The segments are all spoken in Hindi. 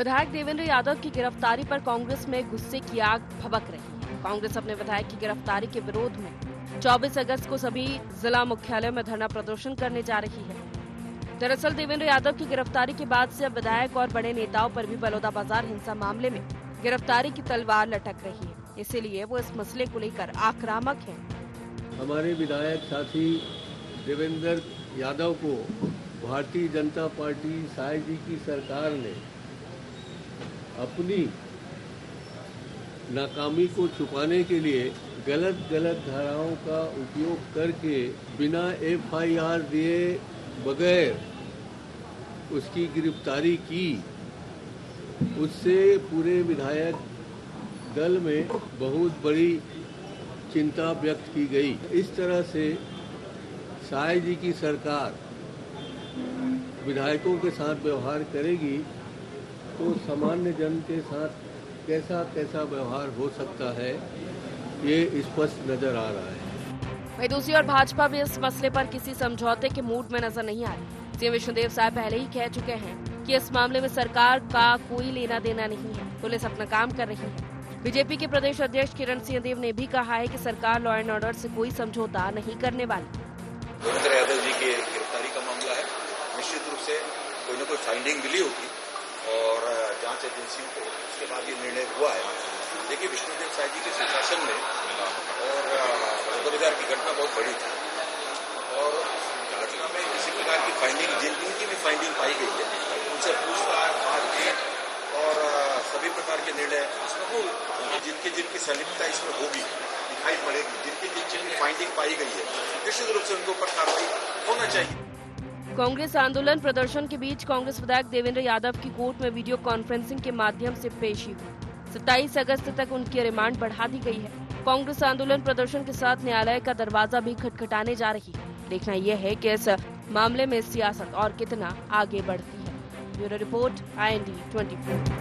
विधायक देवेंद्र यादव की गिरफ्तारी पर कांग्रेस में गुस्से की आग भभक रही है। कांग्रेस अपने विधायक की गिरफ्तारी के विरोध में 24 अगस्त को सभी जिला मुख्यालयों में धरना प्रदर्शन करने जा रही है। दरअसल देवेंद्र यादव की गिरफ्तारी के बाद से अब विधायक और बड़े नेताओं पर भी बलौदाबाजार हिंसा मामले में गिरफ्तारी की तलवार लटक रही है, इसीलिए वो इस मसले को लेकर आक्रामक हैं। हमारे विधायक साथी देवेंद्र यादव को भारतीय जनता पार्टी साय जी की सरकार ने अपनी नाकामी को छुपाने के लिए गलत धाराओं का उपयोग करके बिना एफआईआर दिए बगैर उसकी गिरफ्तारी की। उससे पूरे विधायक दल में बहुत बड़ी चिंता व्यक्त की गई। इस तरह से साय जी की सरकार विधायकों के साथ व्यवहार करेगी तो सामान्य जन के साथ कैसा व्यवहार हो सकता है, ये स्पष्ट नजर आ रहा है। वहीं दूसरी ओर भाजपा भी इस मसले पर किसी समझौते के मूड में नजर नहीं आ रही। सीएम विष्णुदेव साय पहले ही कह चुके हैं कि इस मामले में सरकार का कोई लेना देना नहीं है, पुलिस अपना काम कर रही है। बीजेपी के प्रदेश अध्यक्ष किरण सिंहदेव ने भी कहा है कि सरकार लॉ एंड ऑर्डर से कोई समझौता नहीं करने वाली। देवेंद्र यादव जी के गिरफ्तारी का मामला है, निश्चित रूप से कोई न कोई फाइंडिंग मिली होगी और जांच एजेंसियों को उसके बाद ये निर्णय हुआ है। देखिए, विष्णुदेव साय जी के सुशासन में और बलौदाबाजार की घटना बहुत बड़ी थी और घटना में किसी प्रकार की फाइंडिंग जिनकी भी फाइंडिंग पाई गई है उनसे पूछताछ बातचीत और सभी प्रकार के निर्णय उसमें हो। जिनकी संलिप्तता इसमें होगी दिखाई पड़ेगी, जिनकी फाइंडिंग पाई गई है निश्चित रूप से उनके ऊपर कार्रवाई होना चाहिए। कांग्रेस आंदोलन प्रदर्शन के बीच कांग्रेस विधायक देवेंद्र यादव की कोर्ट में वीडियो कॉन्फ्रेंसिंग के माध्यम से पेशी हुई। 27 अगस्त तक उनकी रिमांड बढ़ा दी गई है। कांग्रेस आंदोलन प्रदर्शन के साथ न्यायालय का दरवाजा भी खटखटाने जा रही है। देखना यह है कि इस मामले में सियासत और कितना आगे बढ़ती है। Bureau report, IND 24।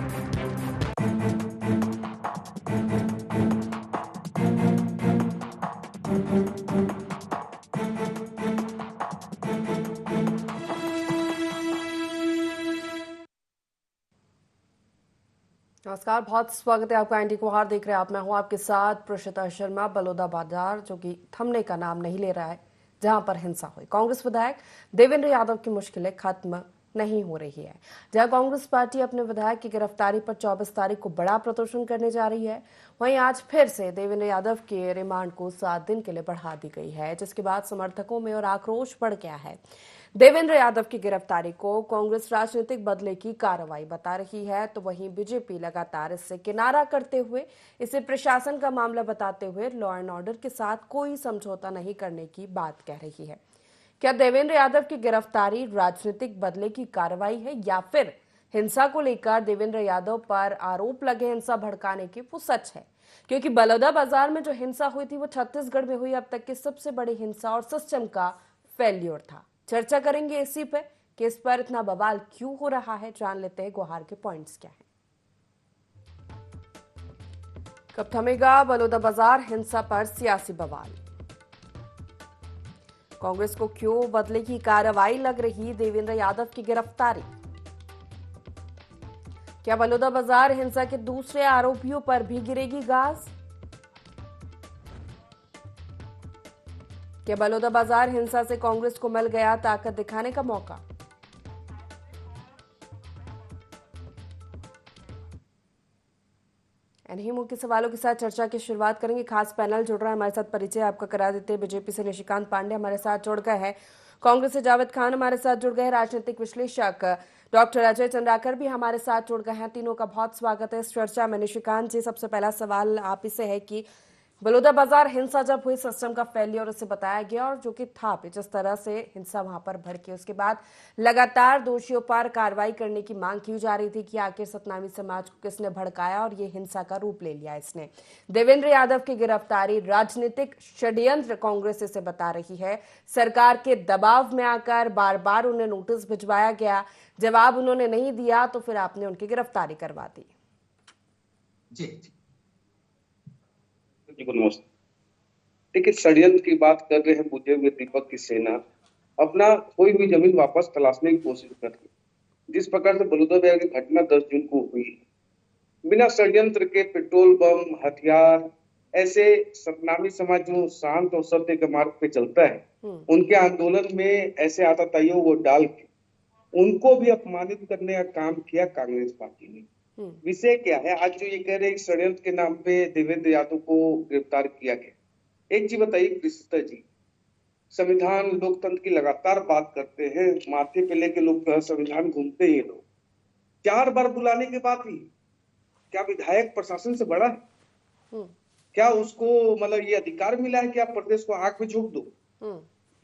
नमस्कार, बहुत स्वागत है आपका IND कुहार देख रहे हैं आप। मैं हूं आपके साथ प्रशिता शर्मा। बलौदाबाजार जो कि थमने का नाम नहीं ले रहा है, जहां पर हिंसा हुई। कांग्रेस विधायक देवेंद्र यादव की मुश्किलें खत्म नहीं हो रही है। जहां कांग्रेस पार्टी अपने विधायक की गिरफ्तारी पर 24 तारीख को बड़ा प्रदर्शन करने जा रही है, वहीं आज फिर से देवेंद्र यादव के रिमांड को 7 दिन के लिए बढ़ा दी गई है, जिसके बाद समर्थकों में और आक्रोश बढ़ गया है। देवेंद्र यादव की गिरफ्तारी को कांग्रेस राजनीतिक बदले की कार्रवाई बता रही है, तो वहीं बीजेपी लगातार इससे किनारा करते हुए इसे प्रशासन का मामला बताते हुए लॉ एंड ऑर्डर के साथ कोई समझौता नहीं करने की बात कह रही है। क्या देवेंद्र यादव की गिरफ्तारी राजनीतिक बदले की कार्रवाई है या फिर हिंसा को लेकर देवेंद्र यादव पर आरोप लगे हिंसा भड़काने के वो सच है? क्योंकि बलौदाबाजार में जो हिंसा हुई थी वो छत्तीसगढ़ में हुई अब तक की सबसे बड़ी हिंसा और सिस्टम का फेल्योर था। चर्चा करेंगे इसी पे कि इस पर इतना बवाल क्यों हो रहा है। जान लेते हैं गुहार के पॉइंट्स क्या हैं। कब थमेगा बलौदाबाजार हिंसा पर सियासी बवाल? कांग्रेस को क्यों बदले की कार्रवाई लग रही देवेंद्र यादव की गिरफ्तारी? क्या बलौदाबाजार हिंसा के दूसरे आरोपियों पर भी गिरेगी गाज? क्या बलौदाबाजार हिंसा से कांग्रेस को मिल गया ताकत दिखाने का मौका? इन्हीं मुख्य सवालों के साथ चर्चा की शुरुआत करेंगे। खास पैनल जुड़ रहा है हमारे साथ, परिचय आपका करा देते हैं। बीजेपी से निशिकांत पांडे हमारे साथ जुड़ गए हैं, कांग्रेस से जावेद खान हमारे साथ जुड़ गए हैं, राजनीतिक विश्लेषक डॉक्टर अजय चंद्राकर भी हमारे साथ जुड़ गए हैं। तीनों का बहुत स्वागत है इस चर्चा में। निशिकांत जी, सबसे पहला सवाल आप ही से है कि बलौदाबाजार हिंसा जब हुई, सिस्टम का फेलियर उसे बताया गया और जो कि था जिस तरह से हिंसा वहां पर भड़की, उसके बाद लगातार दोषियों पर कार्रवाई करने की मांग की जा रही थी कि आखिर सतनामी समाज को किसने भड़काया और ये हिंसा का रूप ले लिया इसने। देवेंद्र यादव की गिरफ्तारी राजनीतिक षड्यंत्र कांग्रेस इसे बता रही है। सरकार के दबाव में आकर बार बार उन्हें नोटिस भिजवाया गया, जवाब उन्होंने नहीं दिया तो फिर आपने उनकी गिरफ्तारी करवा दी। जी नमस्ते। देखिए, षड्यंत्र की बात कर रहे हैं बुझे हुए दीपक की सेना। अपना कोई भी जमीन वापस तलाशने की कोशिश कर रही है। जिस प्रकार से बलौदाबाजार की घटना 10 जून को हुई, बिना षड्यंत्र के पेट्रोल बम, हथियार, ऐसे सतनामी समाज जो शांत और सत्य के मार्ग पे चलता है, उनके आंदोलन में ऐसे आतताइयों को डाल के उनको भी अपमानित करने का काम किया कांग्रेस पार्टी ने। विषय क्या है, आज जो ये कह रहे हैं षड्यंत्र के नाम पे देवेंद्र यादव को गिरफ्तार किया गया। एक चीज बताइए कृष्णा जी, संविधान लोकतंत्र की लगातार बात करते हैं, माथे पे लेके लोग संविधान घूमते ही लोग, 4 बार बुलाने के बाद भी क्या विधायक प्रशासन से बड़ा है? क्या उसको मतलब ये अधिकार मिला है कि आप प्रदेश को आग में झोंक दो?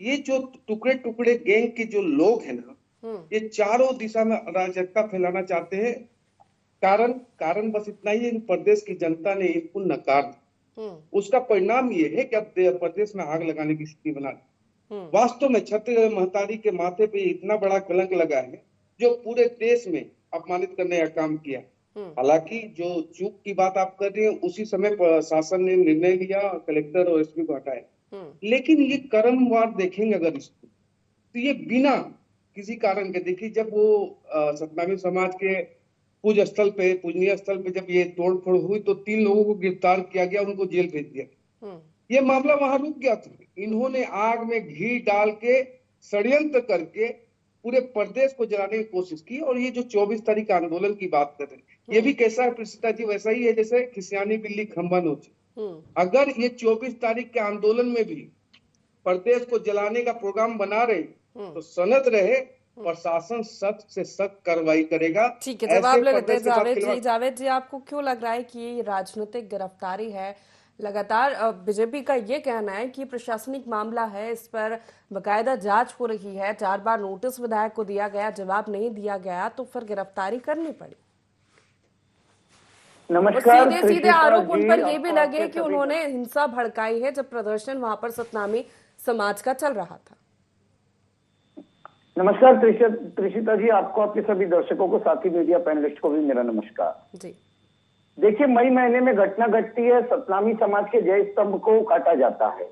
ये जो टुकड़े टुकड़े गैंग के जो लोग हैं ना, ये चारों दिशा में अराजकता फैलाना चाहते हैं। कारण बस इतना ही है कि प्रदेश की जनता ने इनको नकार दिया। उसका परिणाम ये है कि अब प्रदेश में आग लगाने की स्थिति बना दी। वास्तव में छत्तीसगढ़ महतारी के माथे पे इतना बड़ा कलंक लगा है जो पूरे देश में अपमानित करने का काम किया। हालांकि जो चूक की बात आप कर रही हैं, उसी समय शासन ने निर्णय लिया, कलेक्टर और एसपी को हटाया। लेकिन ये क्रमवार देखेंगे अगर इसको, तो ये बिना किसी कारण के, देखिए जब वो सतनामी समाज के पूजनीय स्थल पे जब ये तोड़फोड़ हुई तो 3 लोगों को गिरफ्तार किया गया, उनको जेल भेज दिया। ये मामला वहां रुक गया था। इन्होंने आग में घी डाल के षड्यंत्र करके पूरे प्रदेश को जलाने की कोशिश की। और ये जो 24 तारीख आंदोलन की बात कर रहे हैं, ये भी कैसा है कृष्णा जी, वैसा ही है जैसे खिसियानी बिल्ली खंबा नोचे। अगर ये 24 तारीख के आंदोलन में भी प्रदेश को जलाने का प्रोग्राम बना रहे तो सनत रहे, प्रशासन सख्त से सख्त कार्रवाई करेगा। ठीक है, जवाब ले लेते हैं जावेद जी। जावेद जी, आपको क्यों लग रहा है कि ये राजनीतिक गिरफ्तारी है? लगातार बीजेपी का ये कहना है कि प्रशासनिक मामला है, इस पर बकायदा जांच हो रही है, 4 बार नोटिस विधायक को दिया गया, जवाब नहीं दिया गया, तो फिर गिरफ्तारी करनी पड़ी। नमस्कार। सीधे सीधे आरोप उन पर ये भी लगे कि उन्होंने हिंसा भड़काई है जब प्रदर्शन वहां पर सतनामी समाज का चल रहा था। नमस्कार त्रिशिता जी, आपको, आपके सभी दर्शकों को, साथी मीडिया पैनलिस्ट को भी मेरा नमस्कार जी। देखिए, मई महीने में घटना घटती है, सतनामी समाज के जय स्तंभ को काटा जाता है।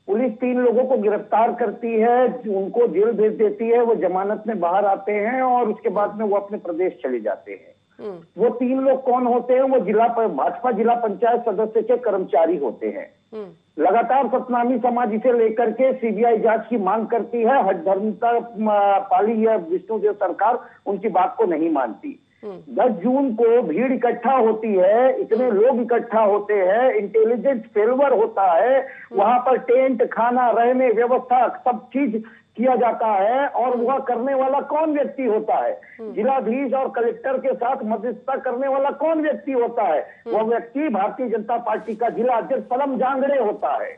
पुलिस 3 लोगों को गिरफ्तार करती है, उनको जेल भेज देती है, वो जमानत में बाहर आते हैं और उसके बाद में वो अपने प्रदेश चले जाते हैं। वो 3 लोग कौन होते हैं? वो भाजपा जिला पंचायत सदस्य के कर्मचारी होते हैं। लगातार सतनामी समाज इसे लेकर के सीबीआई जांच की मांग करती है। हठधर्मिता पाली या विष्णुदेव सरकार उनकी बात को नहीं मानती। 10 जून को भीड़ इकट्ठा होती है, इतने लोग इकट्ठा होते हैं, इंटेलिजेंस फेल्वर होता है, वहां पर टेंट, खाना, रहने व्यवस्था सब चीज किया जाता है। और वह करने वाला कौन व्यक्ति होता है? जिलाधीश और कलेक्टर के साथ मध्यस्थता करने वाला कौन व्यक्ति होता है? वह व्यक्ति भारतीय जनता पार्टी का जिला अध्यक्ष सलम जांगड़े होता है।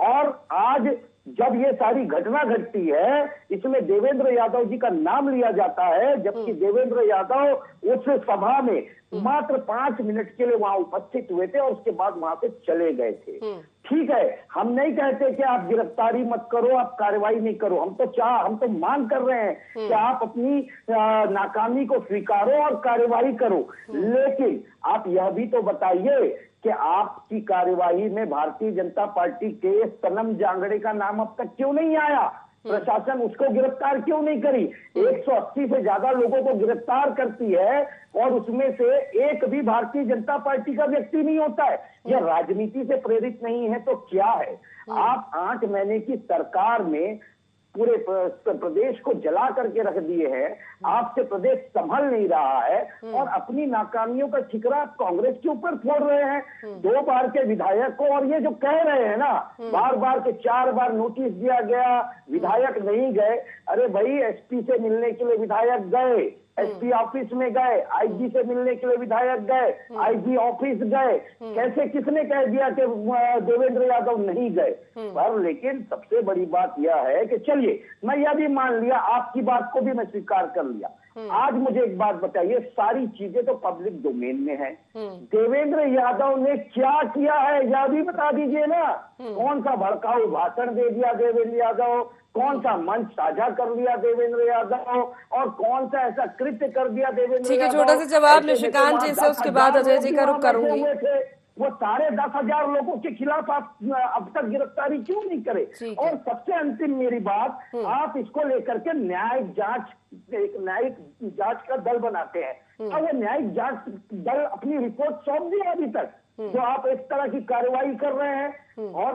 और आज जब ये सारी घटना घटती है, इसमें देवेंद्र यादव जी का नाम लिया जाता है, जबकि देवेंद्र यादव उस सभा में मात्र 5 मिनट के लिए वहां उपस्थित हुए थे और उसके बाद वहां से चले गए थे। ठीक है, हम नहीं कहते कि आप गिरफ्तारी मत करो, आप कार्रवाई नहीं करो, हम तो मांग कर रहे हैं कि आप अपनी नाकामी को स्वीकारो और कार्रवाई करो। लेकिन आप यह भी तो बताइए कि आपकी कार्यवाही में भारतीय जनता पार्टी के सनम जांगड़े का नाम अब तक क्यों नहीं आया? प्रशासन उसको गिरफ्तार क्यों नहीं करी? 180 से ज्यादा लोगों को गिरफ्तार करती है और उसमें से एक भी भारतीय जनता पार्टी का व्यक्ति नहीं होता है। यह राजनीति से प्रेरित नहीं है तो क्या है? आप 8 महीने की सरकार में पूरे प्रदेश को जला करके रख दिए हैं। आपसे प्रदेश संभल नहीं रहा है और अपनी नाकामियों का ठिकरा आप कांग्रेस के ऊपर फोड़ रहे हैं। 2 बार के विधायक को, और ये जो कह रहे हैं ना, बार बार के 4 बार नोटिस दिया गया, विधायक नहीं गए। अरे भाई, एसपी से मिलने के लिए विधायक गए, एसपी ऑफिस में गए, आईजी से मिलने के लिए विधायक गए, आईजी ऑफिस गए। कैसे, किसने कह दिया कि देवेंद्र यादव नहीं गए? पर लेकिन सबसे बड़ी बात यह है कि चलिए, मैं यह भी मान लिया, आपकी बात को भी मैं स्वीकार कर लिया। आज मुझे एक बात बताइए, सारी चीजें तो पब्लिक डोमेन में है। देवेंद्र यादव ने क्या किया है यह भी बता दीजिए ना। कौन सा भड़काऊ भाषण दे दिया देवेंद्र यादव, कौन सा मंच साझा कर लिया देवेंद्र यादव, और कौन सा ऐसा कृत्य कर दिया देवेंद्र यादव। ठीक है, छोटा सा जवाब निशिकांत जी से, उसके बाद अजय जी का रुख करूंगी। वो साढ़े 10,000 लोगों के खिलाफ आप अब तक गिरफ्तारी क्यों नहीं करे? और सबसे अंतिम मेरी बात, आप इसको लेकर के न्यायिक जांच का दल बनाते हैं। अब वो न्यायिक जांच दल अपनी रिपोर्ट सौंप दी अभी तक, तो आप इस तरह की कार्रवाई कर रहे हैं। और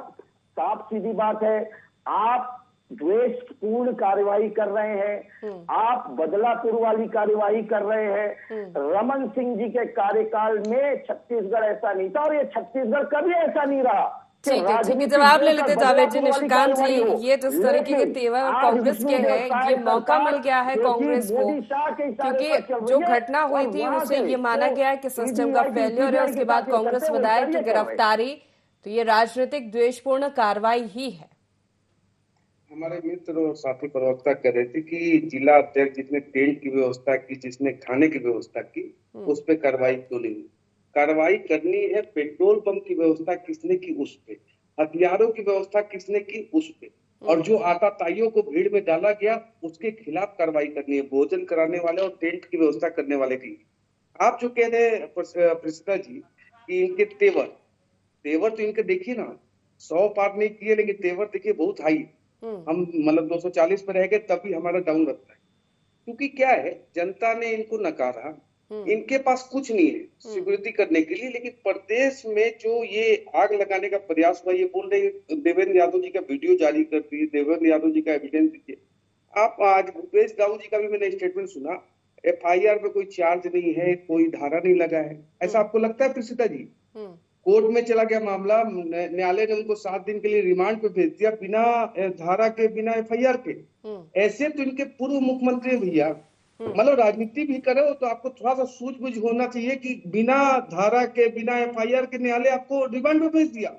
साफ सीधी बात है, आप द्वेषपूर्ण कार्रवाई कर रहे हैं, आप बदलापुर वाली कार्रवाई कर रहे हैं। रमन सिंह जी के कार्यकाल में छत्तीसगढ़ ऐसा नहीं था, और ये छत्तीसगढ़ कभी ऐसा नहीं रहा। ठीक है, जवाब ले लेते जावेद जी। निशिकांत जी, ये जिस तरीके के तेवर कांग्रेस के हैं, ये मौका मिल गया है कांग्रेस को, क्योंकि जो घटना हुई थी उससे ये माना गया है कि सिस्टम का फेलियर है, उसके बाद कांग्रेस विधायक की गिरफ्तारी, तो ये राजनीतिक द्वेषपूर्ण कार्रवाई ही है। हमारे मित्र और साथी प्रवक्ता कह रहे थे कि जिला अध्यक्ष जिसने टेंट की व्यवस्था की, जिसने खाने की व्यवस्था की, उस पर कार्रवाई क्यों नहीं हुई? कार्रवाई करनी है पेट्रोल पंप की व्यवस्था किसने की उस पे, हथियारों की व्यवस्था किसने की उस पे, और जो आताताइयों को भीड़ में डाला गया उसके खिलाफ कार्रवाई करनी है, भोजन कराने वाले और टेंट की व्यवस्था करने वाले की। आप जो कह रहे हैं प्रसिद्धा जी कि इनके तेवर तो इनके देखिए ना, 100 पार नहीं किए, लेकिन तेवर देखिए बहुत हाई। हम मतलब 240 पर रह गए तब भी हमारा डाउन लगता है, क्योंकि क्या है, जनता ने इनको नकारा, इनके पास कुछ नहीं है सिक्योरिटी करने के लिए। लेकिन प्रदेश में जो ये आग लगाने का प्रयास हुआ, ये बोल रहे देवेंद्र यादव जी का वीडियो जारी कर दिए, देवेंद्र यादव जी का एविडेंस दीजिए। आप आज भूपेश दाऊ जी का भी मैंने स्टेटमेंट सुना, FIR पे कोई चार्ज नहीं है, कोई धारा नहीं लगा है, ऐसा आपको लगता है प्रसिद्धा जी? कोर्ट में चला गया मामला, न्यायालय ने उनको 7 दिन के लिए रिमांड पे भेज दिया, बिना धारा के, बिना FIR के। ऐसे तो इनके पूर्व मुख्यमंत्री भैया, मतलब राजनीति भी करे हो तो आपको थोड़ा सा सूझबूझ होना चाहिए कि बिना धारा के, बिना FIR के न्यायालय आपको रिमांड पे भेज दिया।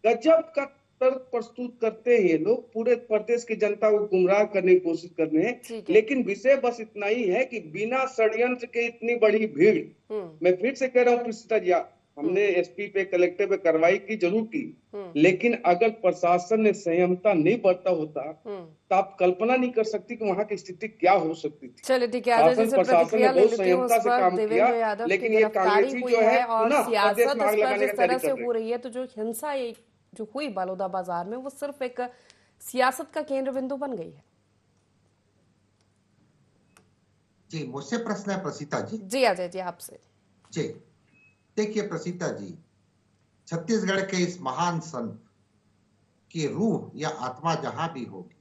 गजब का तर्क प्रस्तुत करते हैं ये लोग, पूरे प्रदेश की जनता को गुमराह करने की कोशिश कर रहे हैं। लेकिन विषय बस इतना ही है कि बिना षड्यंत्र के इतनी बड़ी भीड़, मैं फिर से कह रहा हूँ प्रसिद्धा जी, हमने SP पे, कलेक्टर पे कार्रवाई की जरूर की, लेकिन अगर प्रशासन ने संयमता नहीं बरता होता तो आप कल्पना नहीं कर सकती कि वहाँ की स्थिति क्या हो सकती थी। चलिए ठीक है, प्रशासन ने बहुत संयमता से काम किया, लेकिन ये कांग्रेसी जो है और ना, सियासत प्रदेश में आग लगाने जिस का तरह से हो रही है, तो जो हिंसा जो हुई बलौदा बाजार में, वो सिर्फ एक सियासत का केंद्र बिंदु बन गई है। जी, मुझसे प्रश्न है प्रसीता जी। जी अजय जी, आपसे। जी देखिए प्रसीता जी, छत्तीसगढ़ के इस महान संत की रूह या आत्मा जहां भी होगी,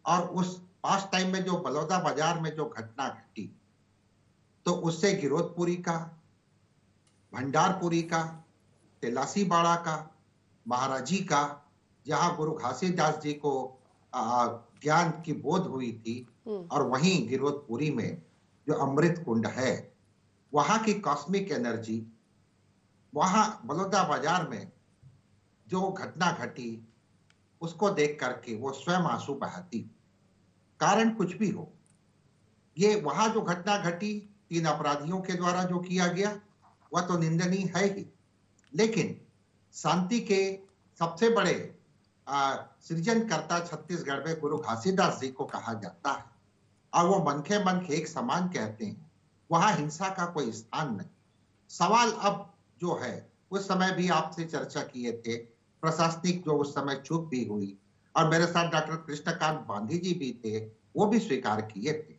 और उस पास्ट टाइम में जो बलौदा बाजार में जो घटना घटी, तो उससे गिरोधपुरी का, भंडारपुरी का, तेलासी बाड़ा का, महाराजी का, जहां गुरु घासीदास जी को ज्ञान की बोध हुई थी, और वहीं गिरोधपुरी में जो अमृत कुंड है, वहां की कॉस्मिक एनर्जी, वहां बलौदा बाजार में जो घटना घटी, उसको देख करके वो स्वयं आंसू बहाती। कारण कुछ भी हो, ये वहां जो घटना घटी 3 अपराधियों के द्वारा जो किया गया, वह तो निंदनीय है ही, लेकिन शांति के सबसे बड़े सृजनकर्ता छत्तीसगढ़ में गुरु घासीदास जी को कहा जाता है, और वो मनखे मनखे एक समान कहते हैं। वहां हिंसा का कोई स्थान नहीं। सवाल अब जो है, उस समय भी आपसे चर्चा किए थे, प्रशासनिक जो उस समय चूक भी हुई, और मेरे साथ डॉक्टर कृष्णकांत बांधी जी भी थे, वो भी स्वीकार किए थे।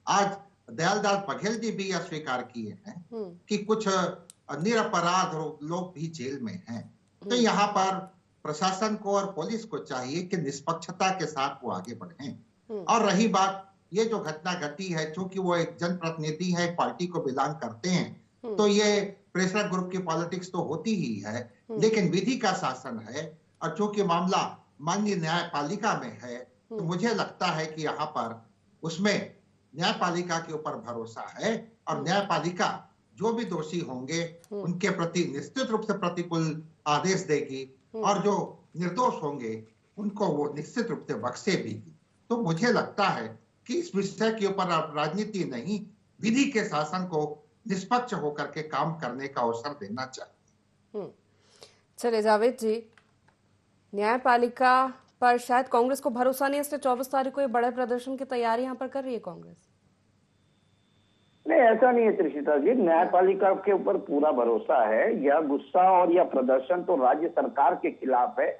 आज दयालदास बघेल जी भी यह स्वीकार किए हैं कि कुछ निरपराध लोग भी जेल में हैं। तो यहाँ पर प्रशासन को और पुलिस को चाहिए कि निष्पक्षता के साथ वो आगे बढ़ें। और रही बात ये जो घटना घटी है, चूंकि वो एक जनप्रतिनिधि है, पार्टी को बिलोंग करते हैं, तो ये प्रेशर ग्रुप की पॉलिटिक्स तो होती ही है, लेकिन विधि का शासन है, और चूंकि मामला माननीय न्यायपालिका में है, तो मुझे लगता है कि यहाँ पर उसमें न्यायपालिका के ऊपर भरोसा है, और न्यायपालिका जो भी दोषी होंगे उनके प्रति निश्चित रूप से प्रतिकूल आदेश देगी, और जो निर्दोष होंगे उनको वो निश्चित रूप से बख्शे भी। तो मुझे लगता है कि इस विषय के ऊपर राजनीति नहीं, विधि के शासन को निष्पक्ष होकर के काम करने का अवसर देना चाहिए। चलिए जावेद जी, न्यायपालिका पर शायद कांग्रेस को भरोसा नहीं, इसलिए 24 तारीख को ये बड़े प्रदर्शन की तैयारी यहाँ पर कर रही है कांग्रेस। नहीं, ऐसा नहीं है त्रिशिता जी, न्यायपालिका के ऊपर पूरा भरोसा है। यह गुस्सा और यह प्रदर्शन तो राज्य सरकार के खिलाफ है,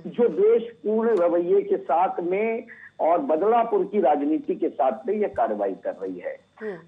जो देश पूर्ण रवैये के साथ में और बदलापुर की राजनीति के साथ में यह कार्रवाई कर रही है।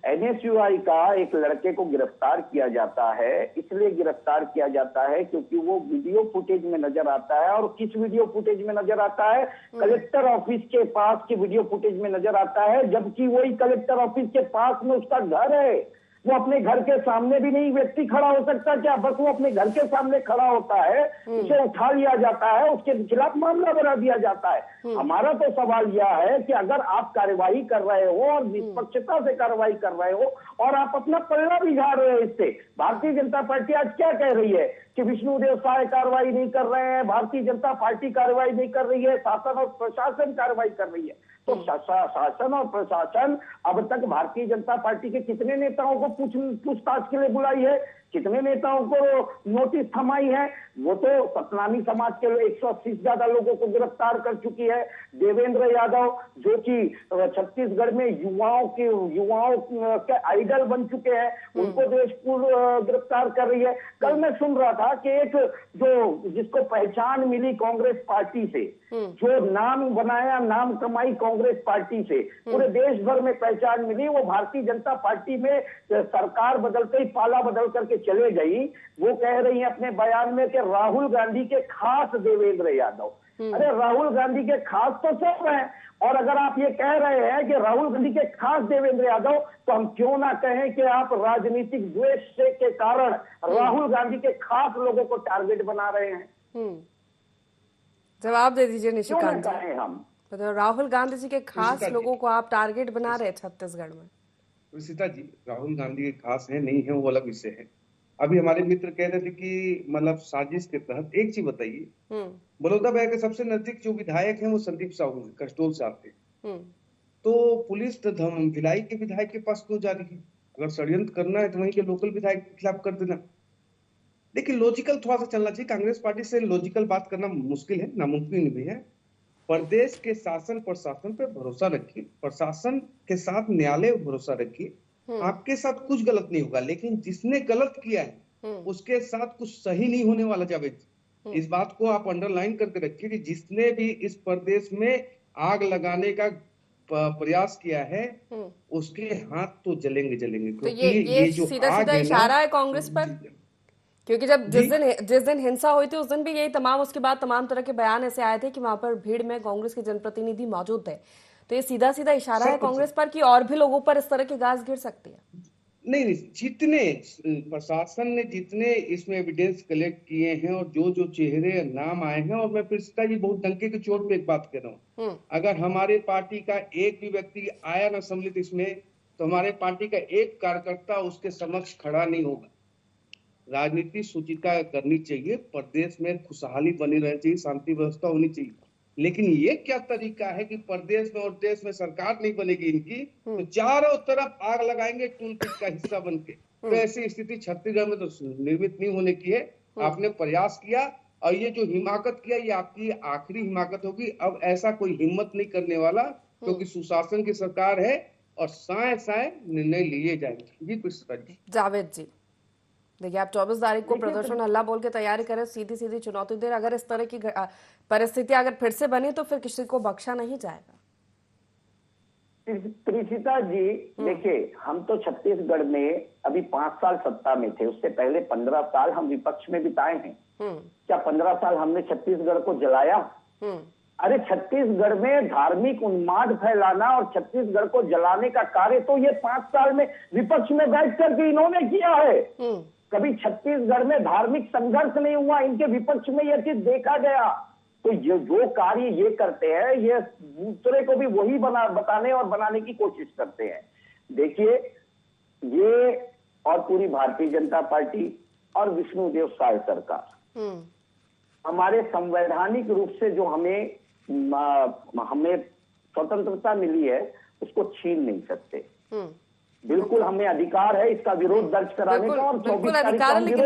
एनएसयूआई का एक लड़के को गिरफ्तार किया जाता है, इसलिए गिरफ्तार किया जाता है क्योंकि वो वीडियो फुटेज में नजर आता है। और किस वीडियो फुटेज में नजर आता है? कलेक्टर ऑफिस के पास की वीडियो फुटेज में नजर आता है, जबकि वही कलेक्टर ऑफिस के पास में उसका घर है। वो अपने घर के सामने भी नहीं व्यक्ति खड़ा हो सकता क्या? बस वो अपने घर के सामने खड़ा होता है, उसे उठा लिया जाता है, उसके खिलाफ मामला बना दिया जाता है। हमारा तो सवाल यह है कि अगर आप कार्रवाई कर रहे हो और निष्पक्षता से कार्रवाई कर रहे हो और आप अपना पल्ला भी झाड़ रहे हो इससे, भारतीय जनता पार्टी आज क्या कह रही है कि विष्णुदेव साय कार्रवाई नहीं कर रहे हैं, भारतीय जनता पार्टी कार्रवाई नहीं कर रही है, शासन और प्रशासन कार्रवाई कर रही है। तो शासन और प्रशासन अब तक भारतीय जनता पार्टी के कितने नेताओं को पूछताछ के लिए बुलाई है, कितने नेताओं को नोटिस थमाई है? वो तो सतनामी समाज के 180 से ज्यादा लोगों को गिरफ्तार कर चुकी है। देवेंद्र यादव जो कि छत्तीसगढ़ में युवाओं के आइडल बन चुके हैं, उनको देश गिरफ्तार कर रही है। कल मैं सुन रहा था कि एक जो जिसको पहचान मिली कांग्रेस पार्टी से, जो नाम बनाया, नाम कमाई कांग्रेस पार्टी से, पूरे देश भर में पहचान मिली, वो भारतीय जनता पार्टी में सरकार बदलते ही पाला बदल करके चले गई। वो कह रही है अपने बयान में कि राहुल गांधी के खास देवेंद्र यादव। अरे राहुल गांधी के खास तो सब हैं, और अगर आप ये कह रहे हैं कि राहुल गांधी के खास देवेंद्र यादव, तो हम क्यों ना कहें कि आप राजनीतिक द्वेष से के कारण राहुल गांधी के खास लोगों को टारगेट बना रहे हैं। जवाब दे दीजिए निशिकांत जी। कहें हम तो राहुल गांधी जी के खास लोगों को आप टारगेट बना रहे हैं छत्तीसगढ़ में? सीता जी, राहुल गांधी के खास है नहीं है वो अलग विषय है। अभी हमारे मित्र कह रहे थे कि मतलब साजिश के तहत, एक चीज बताइए, बलौदा भाई के सबसे नजदीक जो विधायक हैं वो संदीप साहू कस्टोल साहब थे, तो पुलिस तो भिलाई के विधायक के पास क्यों जा रही है? अगर षड्यंत्र करना है तो वहीं के लोकल विधायक के खिलाफ कर देना। लेकिन लॉजिकल थोड़ा सा चलना चाहिए। कांग्रेस पार्टी से लॉजिकल बात करना मुश्किल है, नामुमकिन भी है। प्रदेश के शासन प्रशासन पे भरोसा रखिए, प्रशासन के साथ न्यायालय भरोसा रखिए। आपके साथ कुछ गलत नहीं होगा, लेकिन जिसने गलत किया है उसके साथ कुछ सही नहीं होने वाला। जावेद, इस बात को आप अंडरलाइन करके रखिए कि जिसने भी इस प्रदेश में आग लगाने का प्रयास किया है उसके हाथ तो जलेंगे। तो ये जो सीधा इशारा है कांग्रेस पर, क्योंकि जब जिस दिन हिंसा हुई थी उस दिन भी यही उसके बाद तमाम तरह के बयान ऐसे आए थे कि वहां पर भीड़ में कांग्रेस के जनप्रतिनिधि मौजूद थे। तो ये सीधा इशारा है कांग्रेस पर कि और भी लोगों पर इस तरह की गाज गिर सकती है। नहीं, जितने प्रशासन ने जितने इसमें एविडेंस कलेक्ट किए हैं और जो चेहरे नाम आए हैं, और मैं फिर जी बहुत डंके की चोट पे एक बात कर रहा हूँ, अगर हमारे पार्टी का एक भी व्यक्ति आया ना सम्मिलित इसमें, तो हमारे पार्टी का एक कार्यकर्ता उसके समक्ष खड़ा नहीं होगा। राजनीति सुचिता करनी चाहिए, प्रदेश में खुशहाली बनी रहनी चाहिए, शांति व्यवस्था होनी चाहिए। लेकिन ये क्या तरीका है कि प्रदेश में और देश में सरकार नहीं बनेगी इनकी, तो चारों तरफ आग लगाएंगे टूल किट का हिस्सा बन के। तो ऐसी स्थिति छत्तीसगढ़ में तो निर्मित नहीं होने की है। आपने प्रयास किया और ये जो हिमाकत किया ये आपकी आखिरी हिमाकत होगी। अब ऐसा कोई हिम्मत नहीं करने वाला, क्योंकि सुशासन की सरकार है और साए निर्णय लिए जाएंगे। जी कुछ जावेद जी, देखिए आप 24 तारीख को प्रदर्शन हल्ला बोल के तैयारी करें, सीधी चुनौती दे। अगर इस तरह की परिस्थितियां अगर फिर से बनी तो फिर किसी को बख्शा नहीं जाएगा। त्रिशिता जी, देखिए हम तो छत्तीसगढ़ में अभी 5 साल सत्ता में थे, उससे पहले 15 साल हम विपक्ष में बिताए हैं। क्या 15 साल हमने छत्तीसगढ़ को जलाया? अरे छत्तीसगढ़ में धार्मिक उन्माद फैलाना और छत्तीसगढ़ को जलाने का कार्य तो ये 5 साल में विपक्ष में बैठ करके इन्होंने किया है। कभी छत्तीसगढ़ में धार्मिक संघर्ष नहीं हुआ, इनके विपक्ष में यह चीज देखा गया। तो ये जो कार्य ये करते हैं, ये दूसरे को भी वही बताने और बनाने की कोशिश करते हैं। देखिए, ये और पूरी भारतीय जनता पार्टी और विष्णुदेव साय सरकार हमारे संवैधानिक रूप से जो हमें स्वतंत्रता मिली है उसको छीन नहीं सकते। बिल्कुल हमें अधिकार है इसका विरोध दर्ज कराने का, और बिल्कुल अधिकार है, लेकिन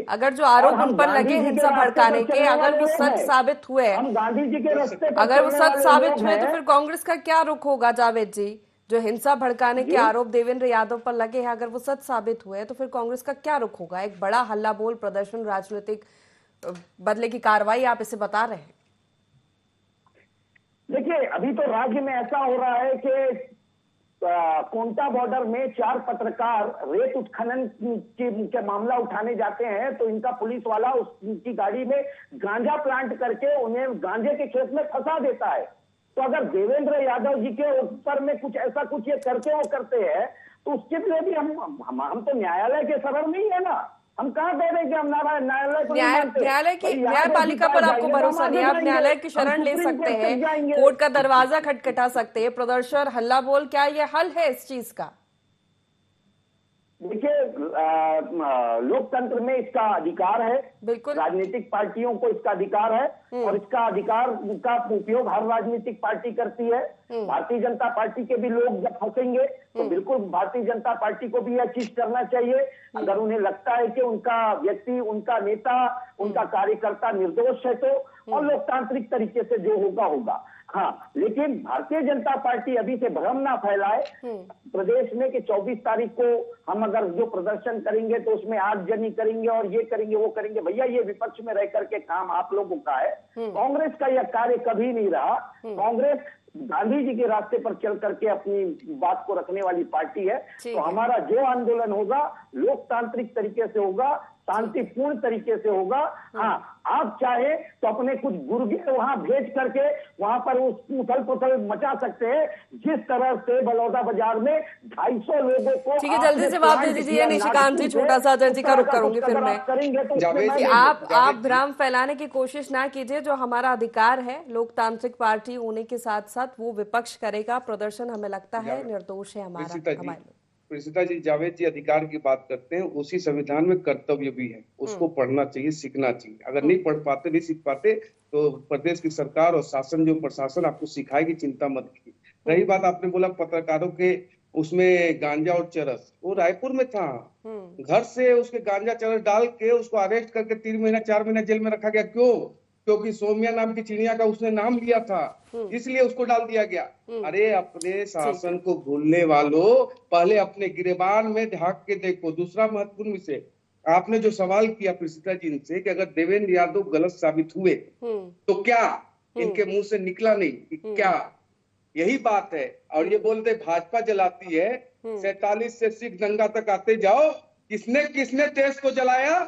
अगर जो आरोप उन पर लगे हिंसा भड़काने के, अगर वो सच साबित हुए, हम गांधी जी के रास्ते अगर वो सच साबित हुए तो फिर कांग्रेस का क्या रुख होगा जावेद जी? जो हिंसा भड़काने के आरोप देवेंद्र यादव पर लगे हैं, अगर वो सच साबित हुए तो फिर कांग्रेस का क्या रुख होगा? एक बड़ा हल्ला बोल प्रदर्शन, राजनीतिक बदले की कार्रवाई आप इसे बता रहे हैं। देखिए, अभी तो राज्य में ऐसा हो रहा है कि कोंटा बॉर्डर में 4 पत्रकार रेत उत्खनन के मामला उठाने जाते हैं तो इनका पुलिस वाला उनकी गाड़ी में गांजा प्लांट करके उन्हें गांजे के खेत में फंसा देता है। तो अगर देवेंद्र यादव जी के ऊपर में कुछ ऐसा कुछ ये करते हैं तो उसके लिए भी हम तो न्यायालय के शरण नहीं है ना। हम कहाँ कह रहे हैं कि हम न्यायालय को न्यायालय की न्यायपालिका पर आपको भरोसा नहीं? आप न्यायालय की शरण ले सकते हैं, कोर्ट का दरवाजा खटखटा सकते हैं, प्रदर्शन, हल्ला बोल, क्या ये हल है इस चीज का? देखिए, लोकतंत्र में इसका अधिकार है, बिल्कुल राजनीतिक पार्टियों को इसका अधिकार है और इसका अधिकार का उपयोग हर राजनीतिक पार्टी करती है। भारतीय जनता पार्टी के भी लोग जब फंसेंगे तो बिल्कुल भारतीय जनता पार्टी को भी यह चीज करना चाहिए। अगर उन्हें लगता है कि उनका व्यक्ति, उनका नेता, उनका कार्यकर्ता निर्दोष है तो और लोकतांत्रिक तरीके से जो होगा होगा। हाँ, लेकिन भारतीय जनता पार्टी अभी से भ्रम ना फैलाए प्रदेश में कि 24 तारीख को हम अगर जो प्रदर्शन करेंगे तो उसमें आगजनी करेंगे और ये करेंगे वो करेंगे। भैया, ये विपक्ष में रह करके काम आप लोगों का है। कांग्रेस का यह कार्य कभी नहीं रहा। कांग्रेस गांधी जी के रास्ते पर चल करके अपनी बात को रखने वाली पार्टी है। तो हमारा जो आंदोलन होगा लोकतांत्रिक तरीके से होगा, शांतिपूर्ण तरीके से होगा। हाँ, आप चाहे तो अपने कुछ गुर्गे वहां भेज करके वहां पर उस उथल पुथल मचा सकते हैं, जिस तरह से बलौदा बाजार में 250 लोगों को। ठीक है, जल्दी से जवाब दे दीजिए निशिकांत जी। छोटा सा अजय जी का रुख करूंगी फिर मैं। तो आप भ्रम फैलाने की कोशिश ना कीजिए। जो हमारा अधिकार है लोकतांत्रिक पार्टी होने के साथ साथ वो विपक्ष करेगा प्रदर्शन, हमें लगता है निर्दोष है हमारा। प्रीसिता जी, जावेद जी अधिकार की बात करते हैं, उसी संविधान में कर्तव्य भी है, उसको पढ़ना चाहिए, सीखना चाहिए। अगर नहीं पढ़ पाते, नहीं सीख पाते तो प्रदेश की सरकार और शासन, जो प्रशासन आपको सिखाएगी, चिंता मत कीजिए। रही बात आपने बोला पत्रकारों के उसमें गांजा और चरस, वो रायपुर में था, घर से उसके गांजा चरस डाल के उसको अरेस्ट करके 3 महीना 4 महीना जेल में रखा गया। क्यों? क्योंकि सौम्या नाम की चिड़िया का उसने नाम लिया था, इसलिए उसको डाल दिया गया। अरे अपने शासन को भूलने वालों, पहले अपने गिरेबान में झांक के देखो। दूसरा महत्वपूर्ण विषय आपने जो सवाल किया प्रीसिता जी से कि अगर देवेंद्र यादव गलत साबित हुए तो क्या, इनके मुंह से निकला नहीं कि क्या, यही बात है। और ये बोलते भाजपा जलाती है, 47 से सिख दंगा तक आते जाओ, किसने किसने देश को जलाया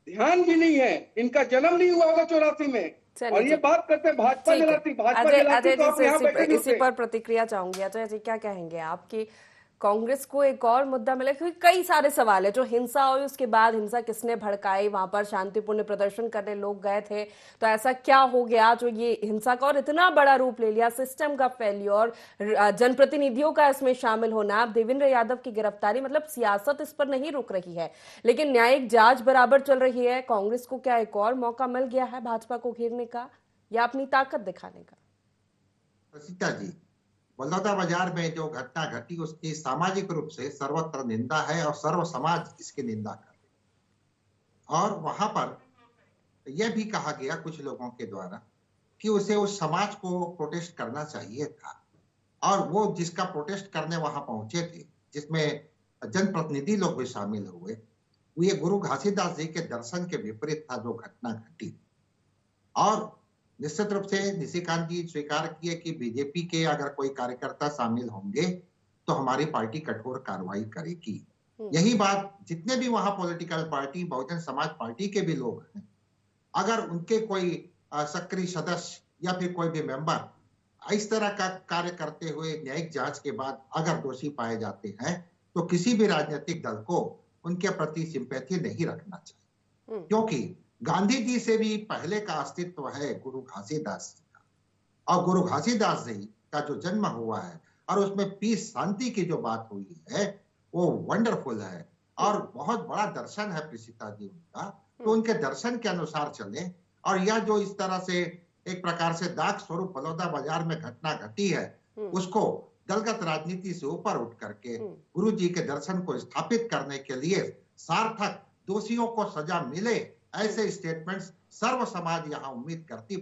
ध्यान भी नहीं है। इनका जन्म नहीं हुआ होगा 84 में और ये बात करते हैं भाजपा जलाती, भाजपा जलाती। तो आप यहाँ बैठे इसी पर प्रतिक्रिया चाहूंगी। अजय जी, क्या कहेंगे आपकी? कांग्रेस को एक और मुद्दा मिला, क्योंकि कई सारे सवाल है। जो हिंसा हुई उसके बाद हिंसा किसने भड़काई, वहां पर शांतिपूर्ण प्रदर्शन करने लोग गए थे, तो ऐसा क्या हो गया जो ये हिंसा का और इतना बड़ा रूप ले लिया? सिस्टम का फेल्योर, जनप्रतिनिधियों का इसमें शामिल होना, देवेंद्र यादव की गिरफ्तारी, मतलब सियासत इस पर नहीं रुक रही है, लेकिन न्यायिक जांच बराबर चल रही है। कांग्रेस को क्या एक और मौका मिल गया है भाजपा को घेरने का या अपनी ताकत दिखाने का? प्रसीता जी, बलौदा बाजार में जो घटना घटी उसकी सामाजिक रूप से सर्वत्र निंदा है और सर्व समाज इसकी निंदा कर रहे। और वहां पर यह भी कहा गया कुछ लोगों के द्वारा कि उसे उस समाज को प्रोटेस्ट करना चाहिए था, और वो जिसका प्रोटेस्ट करने वहां पहुंचे थे, जिसमें जनप्रतिनिधि लोग भी शामिल हुए, वो ये गुरु घासीदास जी के दर्शन के विपरीत था जो घटना घटी। और निश्चित रूप से निशिकांत जी स्वीकार किए कि बीजेपी के अगर कोई कार्यकर्ता शामिल होंगे तो हमारी पार्टी कठोर कार्रवाई करेगी। यही बात जितने भी वहां political party, Bahujan Samaj party के भी लोग हैं, अगर उनके कोई सक्रिय सदस्य या फिर कोई भी मेंबर इस तरह का कार्य करते हुए न्यायिक जांच के बाद अगर दोषी पाए जाते हैं तो किसी भी राजनीतिक दल को उनके प्रति सिंपैथी नहीं रखना चाहिए, क्योंकि गांधी जी से भी पहले का अस्तित्व है गुरु घासीदास जी का, और गुरु घासीदास जी का जो जन्म हुआ है और उसमें पीस, शांति की जो बात हुई है वो वंडरफुल है और बहुत बड़ा दर्शन है प्रीसिता जी उनका। तो उनके दर्शन के अनुसार चले, और यह जो इस तरह से एक प्रकार से दाग स्वरूप बलौदा बाजार में घटना घटी है उसको दलगत राजनीति से ऊपर उठ करके गुरु जी के दर्शन को स्थापित करने के लिए सार्थक दोषियों को सजा मिले, ऐसे स्टेटमेंट्स सर्व समाज यहाँ उम्मीद करती।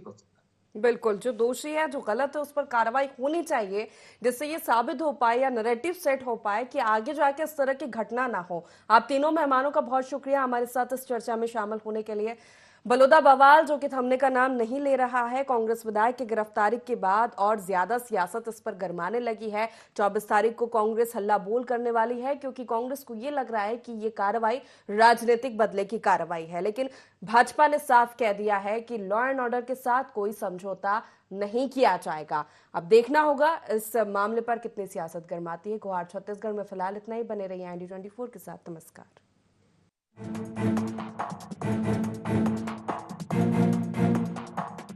बिल्कुल, जो दोषी है, जो गलत है, उस पर कार्रवाई होनी चाहिए, जिससे ये साबित हो पाए या नैरेटिव सेट हो पाए कि आगे जाके इस तरह की घटना ना हो। आप तीनों मेहमानों का बहुत शुक्रिया हमारे साथ इस चर्चा में शामिल होने के लिए। बलौदा बवाल जो कि थमने का नाम नहीं ले रहा है, कांग्रेस विधायक की गिरफ्तारी के बाद और ज्यादा सियासत इस पर गरमाने लगी है। 24 तारीख को कांग्रेस हल्ला बोल करने वाली है, क्योंकि कांग्रेस को यह लग रहा है कि ये कार्रवाई राजनीतिक बदले की कार्रवाई है। लेकिन भाजपा ने साफ कह दिया है कि लॉ एंड ऑर्डर के साथ कोई समझौता नहीं किया जाएगा। अब देखना होगा इस मामले पर कितनी सियासत गरमाती है। गुहार छत्तीसगढ़ में फिलहाल इतना ही। बने रहिए IND24 के साथ। नमस्कार।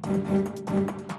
Thank you.